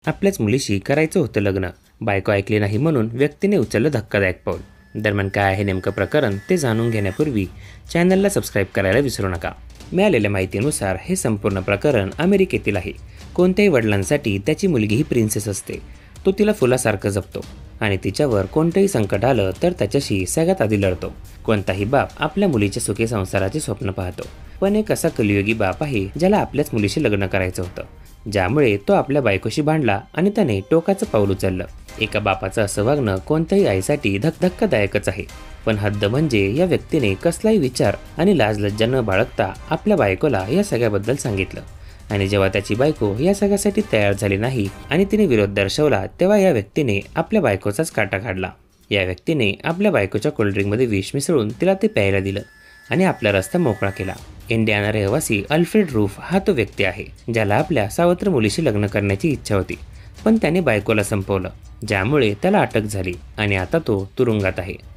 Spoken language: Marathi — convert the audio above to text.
आपल्याच मुलीशी करायचं होतं लग्न. बायको ऐकली नाही म्हणून व्यक्तीने उचललं धक्कादायक पाऊल. दरम्यान काय आहे नेमकं प्रकरण ते जाणून घेण्यापूर्वी चॅनलला सबस्क्राईब करायला विसरू नका. मिळालेल्या माहितीनुसार हे संपूर्ण प्रकरण अमेरिकेतील आहे. कोणत्याही वडिलांसाठी त्याची मुलगी ही प्रिन्सेस असते. तो तिला फुलासारखं जपतो आणि तिच्यावर कोणतंही संकट आलं तर त्याच्याशी सगळ्यात आधी लढतो. कोणताही बाप आपल्या मुलीच्या सुखी संसाराचे स्वप्न पाहतो. पण एक असा कलियुगी बाप आहे ज्याला आपल्याच मुलीशी लग्न करायचं होतं. ज्यामुळे तो आपल्या बायकोशी भांडला आणि त्याने टोकाचं पाऊल उचललं. एका बापाचं असं वागणं कोणत्याही आईसाठी धक्कादायकच आहे. पण हद्द म्हणजे या व्यक्तीने कसलाही विचार आणि लाजलज्जा न बाळगता आपल्या बायकोला या सगळ्याबद्दल सांगितलं. आणि जेव्हा त्याची बायको या सगळ्यासाठी तयार झाली नाही आणि तिने विरोध दर्शवला तेव्हा या व्यक्तीने आपल्या बायकोचाच काटा काढला. या व्यक्तीने आपल्या बायकोच्या कोल्ड्रिंकमध्ये विष मिसळून तिला ते प्यायला दिलं आणि आपला रस्ता मोकळा केला. इंडियाना रहिवासी अल्फ्रेड रूफ हा तो व्यक्ती आहे ज्याला आपल्या सावत्र मुलीशी लग्न करण्याची इच्छा होती. पण त्याने बायकोला संपवलं, ज्यामुळे त्याला अटक झाली आणि आता तो तुरुंगात आहे.